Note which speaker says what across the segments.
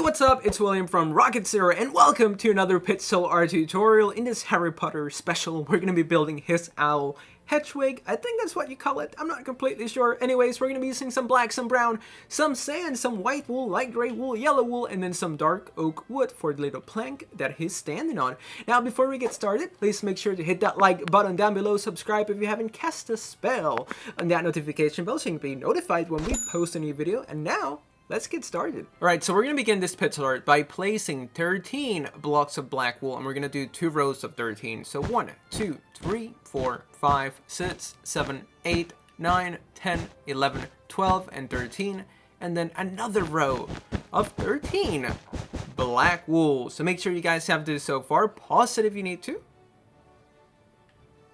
Speaker 1: what's up? It's William from Rocket Zero, and welcome to another pixel art tutorial. In this Harry Potter special, we're going to be building his owl, Hedwig. I think that's what you call it. I'm not completely sure. Anyways, we're going to be using some black, some brown, some sand, some white wool, light gray wool, yellow wool, and then some dark oak wood for the little plank that he's standing on. Now, before we get started, please make sure to hit that like button down below, subscribe if you haven't cast a spell, and that notification bell so you can be notified when we post a new video. And now, let's get started. Alright, so we're going to begin this pixel art by placing 13 blocks of black wool, and we're going to do 2 rows of 13. So 1, 2, 3, 4, 5, 6, 7, 8, 9, 10, 11, 12, and 13. And then another row of 13 black wool. So make sure you guys have this so far. Pause it if you need to.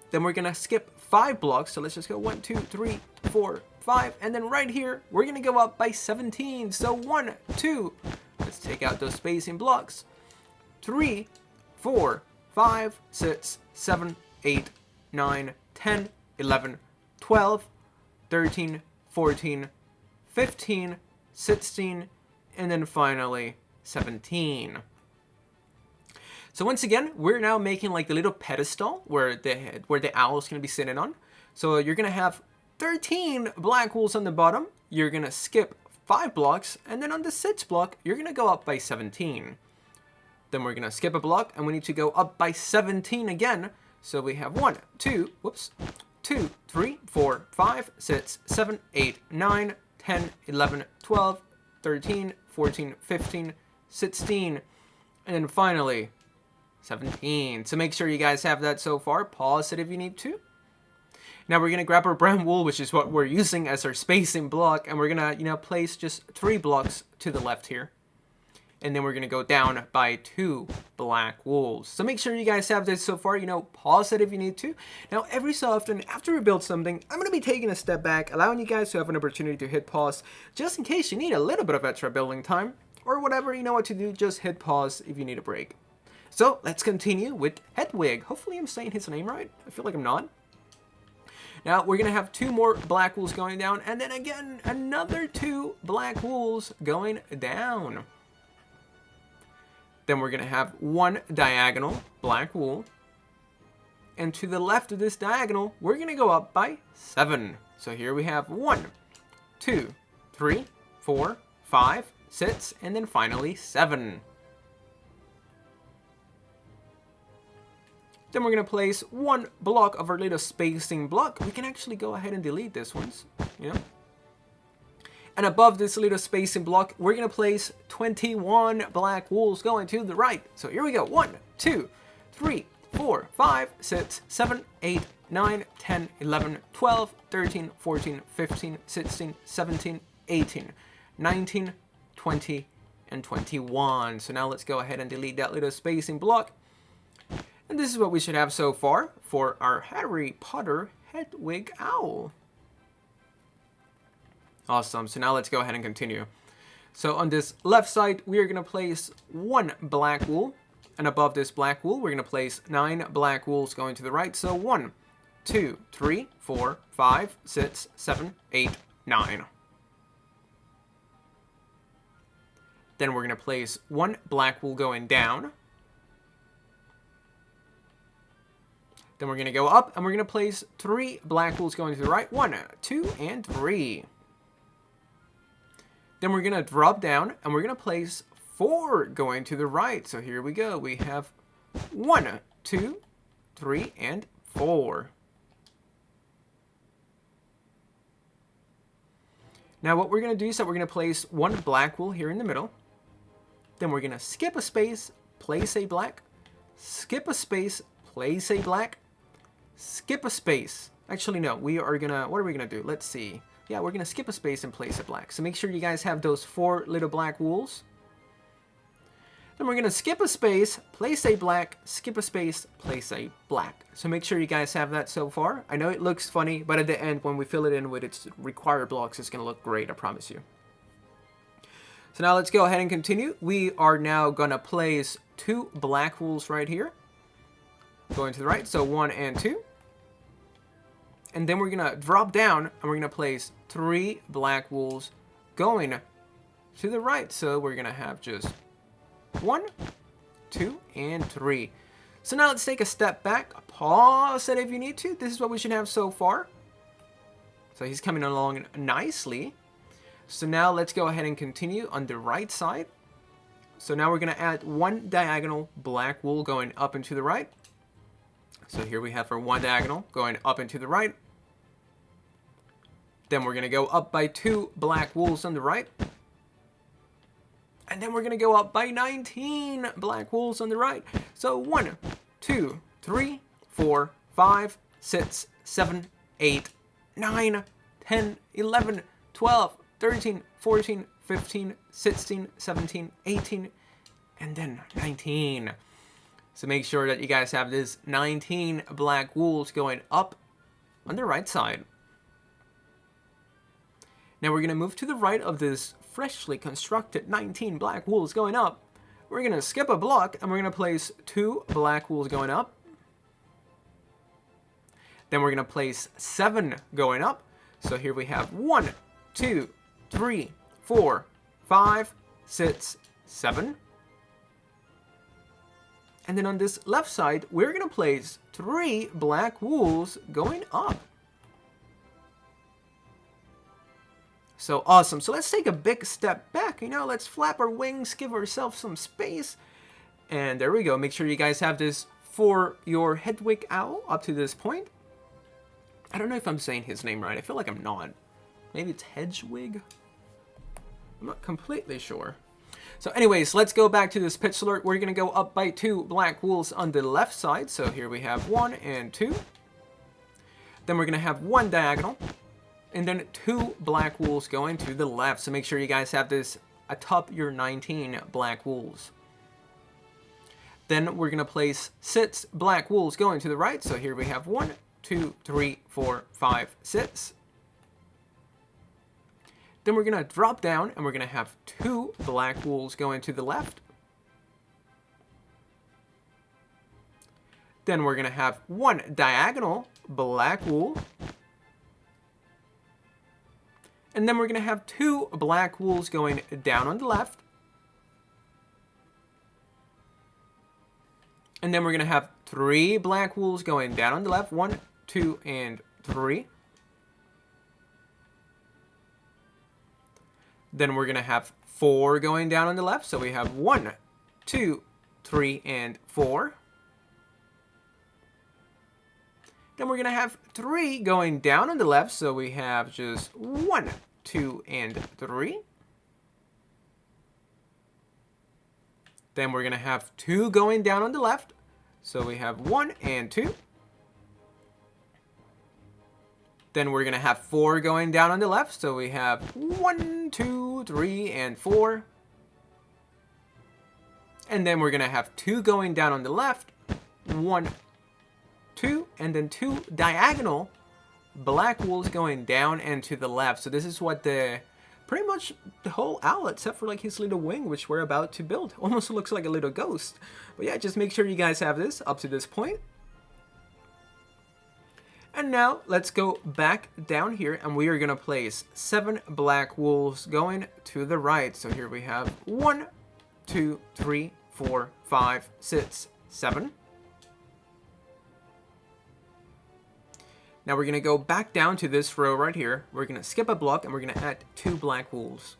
Speaker 1: Then we're going to skip 5 blocks. So let's just go 1, 2, 3, 4, 5, and then right here we're gonna go up by 17. So 1, 2, let's take out those spacing blocks. 3, 4, 5, 6, 7, 8, 9, 10, 11, 12, 13, 14, 15, 16, and then finally 17. So once again, we're now making like the little pedestal where the owl is gonna be sitting on. So you're gonna have 13 black wools on the bottom, you're gonna skip 5 blocks, and then on the 6th block, you're gonna go up by 17. Then we're gonna skip a block, and we need to go up by 17 again. So we have 1, 2, 3, 4, 5, 6, 7, 8, 9, 10, 11, 12, 13, 14, 15, 16, and then finally 17. So make sure you guys have that so far. Pause it if you need to. Now we're going to grab our brown wool, which is what we're using as our spacing block, and we're going to, place just 3 blocks to the left here. And then we're going to go down by 2 black wools. So make sure you guys have this so far, pause it if you need to. Now every so often, after we build something, I'm going to be taking a step back, allowing you guys to have an opportunity to hit pause, just in case you need a little bit of extra building time, or whatever, you know what to do, just hit pause if you need a break. So let's continue with Hedwig. Hopefully I'm saying his name right. I feel like I'm not. Now, we're going to have 2 more black wools going down, and then again, another 2 black wools going down. Then we're going to have 1 diagonal black wool, and to the left of this diagonal, we're going to go up by 7. So here we have 1, 2, 3, 4, 5, 6, and then finally 7. Then we're going to place 1 block of our little spacing block. We can actually go ahead and delete this ones, And above this little spacing block, we're going to place 21 black wools going to the right. So here we go. 1, 2, 3, 4, 5, 6, 7, 8, 9, 10, 11, 12, 13, 14, 15, 16, 17, 18, 19, 20, and 21. So now let's go ahead and delete that little spacing block. And this is what we should have so far for our Harry Potter Hedwig owl. Awesome. So now let's go ahead and continue. So on this left side, we are going to place 1 black wool. And above this black wool, we're going to place 9 black wools going to the right. So 1, 2, 3, 4, 5, 6, 7, 8, 9. Then we're going to place 1 black wool going down. Then we're going to go up, and we're going to place 3 black wools going to the right. 1, 2, and 3. Then we're going to drop down, and we're going to place 4 going to the right. So here we go. We have 1, 2, 3, and 4. Now what we're going to do is that we're going to place 1 black wool here in the middle. Then we're going to skip a space, place a black, skip a space, place a black, skip a space. Actually, no, what are we gonna do? Let's see. Yeah, we're gonna skip a space and place a black. So make sure you guys have those 4 little black wools. Then we're gonna skip a space, place a black, skip a space, place a black. So make sure you guys have that so far. I know it looks funny, but at the end, when we fill it in with its required blocks, it's gonna look great, I promise you. So now let's go ahead and continue. We are now gonna place 2 black wools right here, going to the right, so 1 and 2. And then we're going to drop down, and we're going to place 3 black wools going to the right. So we're going to have just 1, 2, and 3. So now let's take a step back, pause it if you need to. This is what we should have so far. So he's coming along nicely. So now let's go ahead and continue on the right side. So now we're going to add one diagonal black wool going up and to the right. So here we have our one diagonal going up and to the right. Then we're going to go up by 2 black wools on the right. And then we're going to go up by 19 black wools on the right. So 1, 2, 3, 4, 5, 6, 7, 8, 9, 10, 11, 12, 13, 14, 15, 16, 17, 18, and then 19. So make sure that you guys have this 19 black wools going up on the right side. Now we're going to move to the right of this freshly constructed 19 black wools going up. We're going to skip a block and we're going to place 2 black wools going up. Then we're going to place 7 going up. So here we have 1, 2, 3, 4, 5, 6, 7. And then on this left side, we're going to place 3 black wools going up. So awesome. So let's take a big step back. Let's flap our wings, give ourselves some space. And there we go. Make sure you guys have this for your Hedwig owl up to this point. I don't know if I'm saying his name right. I feel like I'm not. Maybe it's Hedwig? I'm not completely sure. So anyways, let's go back to this pitch alert. We're going to go up by 2 black wools on the left side. So here we have 1 and 2. Then we're going to have 1 diagonal. And then 2 black wools going to the left. So make sure you guys have this atop your 19 black wools. Then we're going to place 6 black wools going to the right. So here we have 1, 2, 3, 4, 5, 6. Then we're going to drop down and we're going to have 2 black wools going to the left. Then we're going to have 1 diagonal black wool. And then we're going to have 2 black wools going down on the left. And then we're going to have 3 black wools going down on the left. 1, 2, and 3. Then we're going to have 4 going down on the left. So we have 1, 2, 3, and 4. Then we're going to have 3 going down on the left. So we have just 1, 2, and 3. Then we're going to have 2 going down on the left. So we have 1 and 2. Then we're going to have 4 going down on the left. So we have 1, 2, 3, and 4. And then we're going to have 2 going down on the left. 1, 2, and then 2 diagonal black wools going down and to the left. So this is what pretty much the whole owl, except for like his little wing, which we're about to build. Almost looks like a little ghost. But yeah, just make sure you guys have this up to this point. And now let's go back down here and we are going to place 7 black wools going to the right. So here we have 1, 2, 3, 4, 5, 6, 7. Now we're going to go back down to this row right here. We're going to skip a block and we're going to add 2 black wools.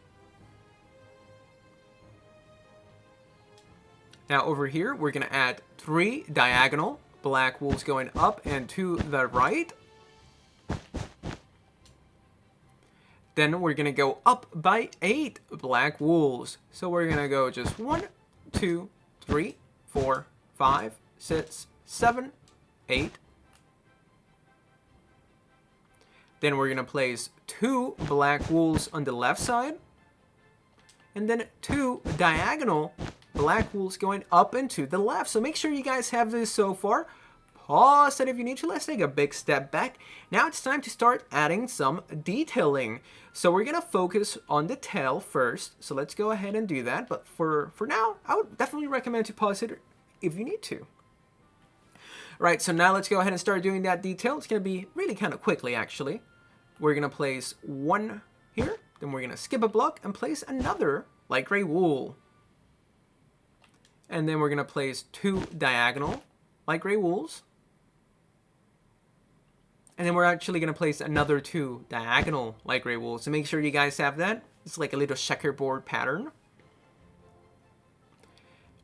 Speaker 1: Now over here, we're going to add 3 diagonal black wools going up and to the right. Then we're going to go up by 8 black wools. So we're going to go just 1, 2, 3, 4, 5, 6, 7, 8. Then we're going to place 2 black wools on the left side. And then 2 diagonal black wools going up and to the left. So make sure you guys have this so far. Pause it if you need to. Let's take a big step back. Now it's time to start adding some detailing. So we're going to focus on the tail first. So let's go ahead and do that. But for now, I would definitely recommend to pause it if you need to. Right, so now let's go ahead and start doing that detail. It's going to be really kind of quickly, actually. We're going to place 1 here. Then we're going to skip a block and place another light gray wool. And then we're going to place 2 diagonal light gray wools. And then we're actually going to place another 2 diagonal light gray wools. So make sure you guys have that. It's like a little checkerboard pattern.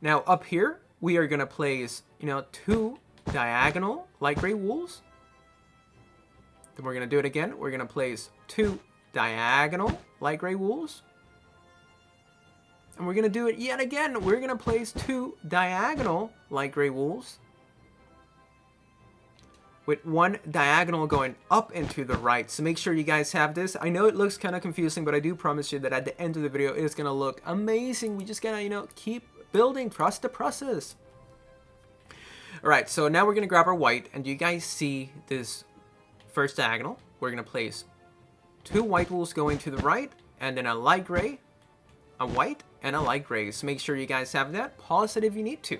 Speaker 1: Now up here, we are going to place, 2 diagonal light gray wools. Then we're going to do it again. We're going to place 2 diagonal light gray wools. And we're going to do it yet again. We're going to place 2 diagonal light gray wools, with 1 diagonal going up into the right. So make sure you guys have this. I know it looks kind of confusing, but I do promise you that at the end of the video, it's going to look amazing. We just got to, keep building, trust the process. All right, so now we're going to grab our white, and you guys see this first diagonal. We're going to place 2 white wools going to the right, and then a light gray, a white, and a light gray. So make sure you guys have that. Pause it if you need to.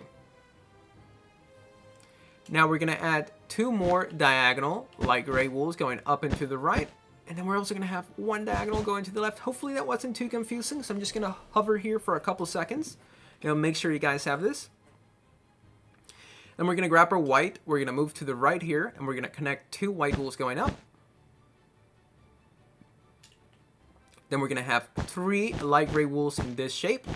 Speaker 1: Now we're going to add 2 more diagonal light gray wools going up and to the right. And then we're also going to have 1 diagonal going to the left. Hopefully that wasn't too confusing. So I'm just going to hover here for a couple seconds. Make sure you guys have this. Then we're going to grab our white. We're going to move to the right here. And we're going to connect 2 white wools going up. Then we're going to have 3 light gray wools in this shape.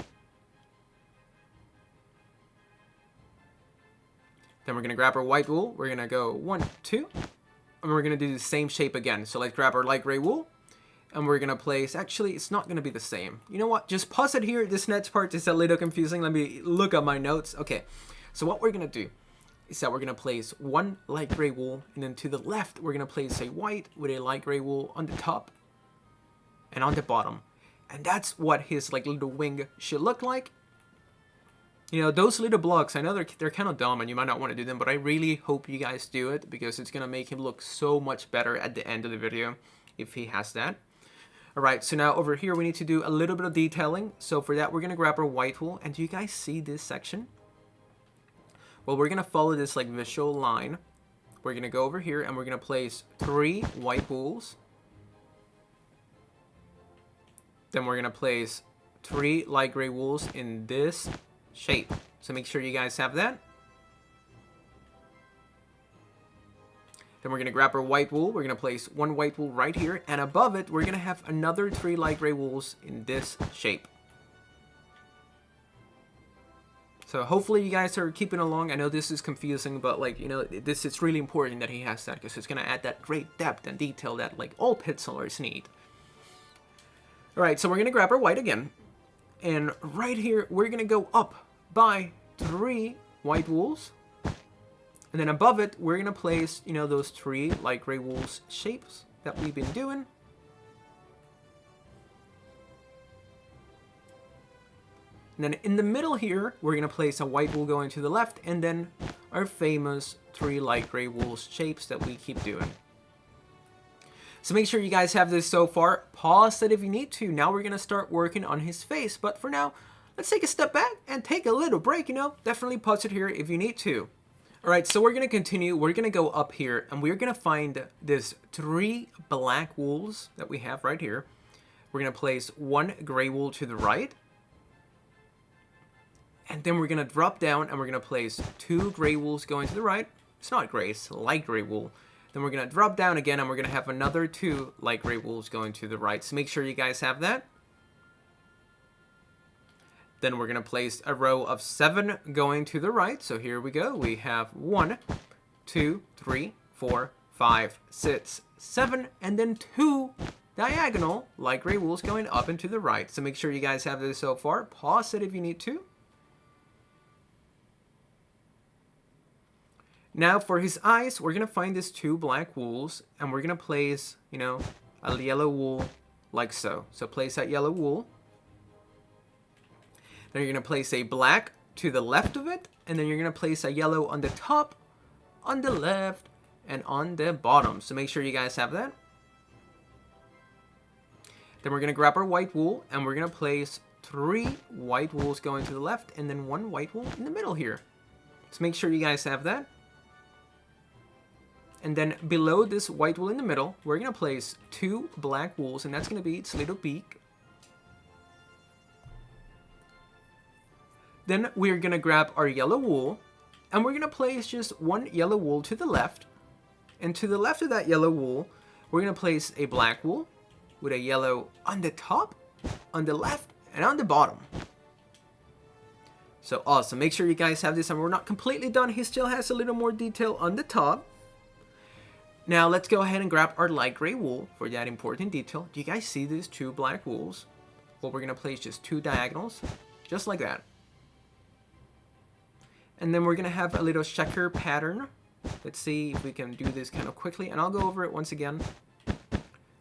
Speaker 1: Then we're going to grab our white wool. We're going to go 1, 2. And we're going to do the same shape again. So let's grab our light gray wool. And we're going to place... Actually, it's not going to be the same. You know what? Just pause it here. This next part is a little confusing. Let me look at my notes. Okay. So what we're going to do is that we're going to place 1 light gray wool. And then to the left, we're going to place a white with a light gray wool on the top and on the bottom. And that's what his little wing should look like. Those little blocks, I know they're kind of dumb and you might not want to do them, but I really hope you guys do it because it's going to make him look so much better at the end of the video if he has that. All right, so now over here we need to do a little bit of detailing. So for that, we're going to grab our white wool. And do you guys see this section? Well, we're going to follow this visual line. We're going to go over here and we're going to place 3 white wools. Then we're going to place 3 light gray wools in this shape. So make sure you guys have that. Then we're going to grab our white wool. We're going to place 1 white wool right here. And above it, we're going to have another 3 light gray wools in this shape. So hopefully you guys are keeping along. I know this is confusing, but this is really important that he has that because it's going to add that great depth and detail that all pencilers need. All right, so we're going to grab our white again. And right here, we're going to go up by 3 white wools. And then above it, we're going to place, those 3 light gray wools shapes that we've been doing. And then in the middle here, we're going to place a white wool going to the left. And then our famous 3 light gray wools shapes that we keep doing. So make sure you guys have this so far. Pause it if you need to. Now we're going to start working on his face. But for now, let's take a step back and take a little break, Definitely pause it here if you need to. All right, so we're going to continue. We're going to go up here and we're going to find this 3 black wools that we have right here. We're going to place 1 gray wool to the right. And then we're going to drop down and we're going to place 2 gray wools going to the right. It's not gray, it's light gray wool. Then we're going to drop down again and we're going to have another 2 light gray wools going to the right. So make sure you guys have that. Then we're going to place a row of 7 going to the right. So here we go. We have 1, 2, 3, 4, 5, 6, 7, and then 2 diagonal light gray wools going up and to the right. So make sure you guys have this so far. Pause it if you need to. Now for his eyes, we're going to find these 2 black wools and we're going to place, a yellow wool like so. So place that yellow wool. Then you're going to place a black to the left of it. And then you're going to place a yellow on the top, on the left, and on the bottom. So make sure you guys have that. Then we're going to grab our white wool and we're going to place 3 white wools going to the left and then 1 white wool in the middle here. So make sure you guys have that. And then below this white wool in the middle, we're going to place 2 black wools, and that's going to be its little beak. Then we're gonna grab our yellow wool, and we're gonna place just one yellow wool to the left. And to the left of that yellow wool, we're gonna place a black wool with a yellow on the top, on the left, and on the bottom. So awesome. Make sure you guys have this, and we're not completely done. He still has a little more detail on the top. Now let's go ahead and grab our light gray wool for that important detail. Do you guys see these two black wools? Well, we're gonna place just two diagonals, just like that. And then we're gonna have a little checker pattern. Let's see if we can do this kind of quickly, and I'll go over it once again.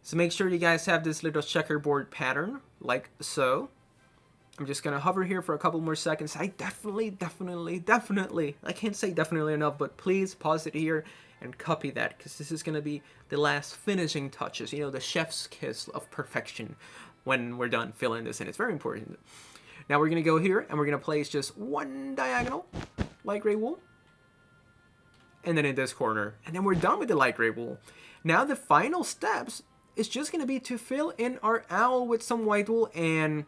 Speaker 1: So make sure you guys have this little checkerboard pattern, like so. I'm just gonna hover here for a couple more seconds. I definitely, I can't say definitely enough, but please pause it here and copy that, because this is gonna be the last finishing touches, you know, the chef's kiss of perfection when we're done filling this in. It's very important. Now we're gonna go here, and we're gonna place just one diagonal light gray wool, and then in this corner, and then we're done with the light gray wool. Now the final steps is just gonna be to fill in our owl with some white wool and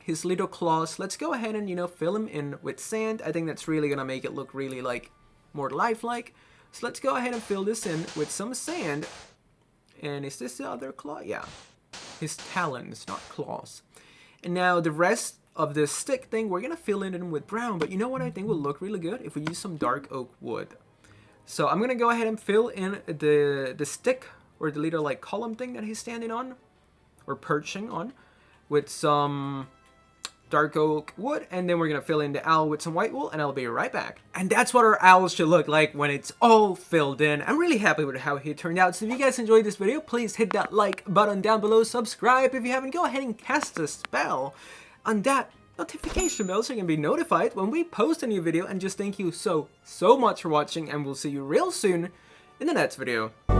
Speaker 1: his little claws. Let's go ahead and, you know, fill him in with sand. I think that's really gonna make it look really like more lifelike. So let's go ahead and fill this in with some sand. And is this the other claw? Yeah, his talons, not claws. And now the rest of this stick thing, we're gonna fill it in with brown. But you know what I think will look really good? If we use some dark oak wood. So I'm gonna go ahead and fill in the stick, or the little like column thing that he's standing on, or perching on, with some dark oak wood, and then we're gonna fill in the owl with some white wool, and I'll be right back. And that's what our owls should look like when it's all filled in. I'm really happy with how he turned out. So if you guys enjoyed this video, please hit that like button down below, subscribe if you haven't, go ahead and cast a spell on that notification bell so you can be notified when we post a new video. And just thank you so much for watching, and we'll see you real soon in the next video.